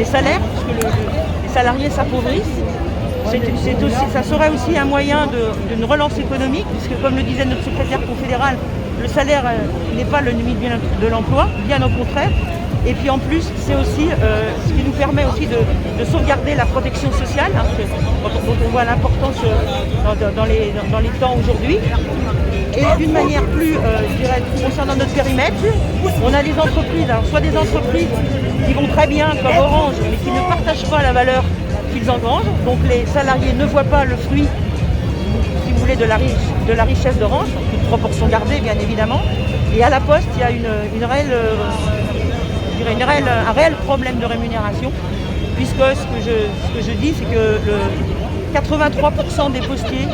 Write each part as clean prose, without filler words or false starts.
salaires, puisque les salariés s'appauvrissent. Ça serait aussi un moyen d'une relance économique, puisque comme le disait notre secrétaire confédéral, le salaire n'est pas le limite de l'emploi, bien au contraire. Et puis en plus, c'est aussi ce qui nous permet aussi de sauvegarder la protection sociale, hein, dont on voit l'importance dans les temps aujourd'hui. Et d'une manière plus, je dirais, concernant notre périmètre, on a des entreprises, alors soit des entreprises qui vont très bien comme Orange, mais qui ne partagent pas la valeur qu'ils engrangent. Donc les salariés ne voient pas le fruit, si vous voulez, de la richesse d'Orange, toute proportion gardée bien évidemment. Et à la Poste, il y a un réel problème de rémunération, puisque ce que je dis, c'est que 83% des postiers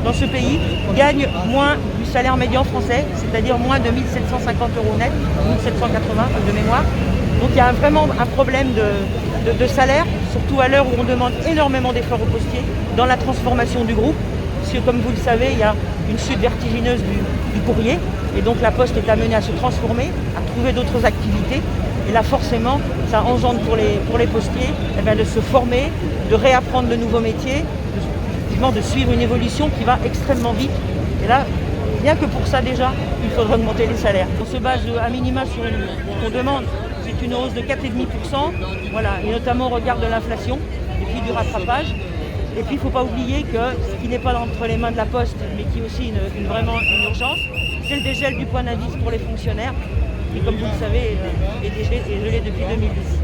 dans ce pays gagnent moins du salaire médian français, c'est-à-dire moins de 1 750 € net, 1 780 de mémoire. Donc il y a vraiment un problème de salaire, surtout à l'heure où on demande énormément d'efforts aux postiers dans la transformation du groupe, puisque comme vous le savez, il y a une chute vertigineuse du courrier, et donc la Poste est amenée à se transformer, à trouver d'autres activités. Et là, forcément, ça engendre pour les postiers de se former, de réapprendre de nouveaux métiers, de suivre une évolution qui va extrêmement vite. Et là, rien que pour ça déjà, il faudra augmenter les salaires. On se base à minima sur ce qu'on demande, c'est une hausse de 4,5%, voilà, et notamment au regard de l'inflation et puis du rattrapage. Et puis il ne faut pas oublier que ce qui n'est pas entre les mains de la Poste, mais qui est aussi vraiment une urgence, c'est le dégel du point d'indice pour les fonctionnaires, qui, comme vous le savez, est gelé depuis 2010.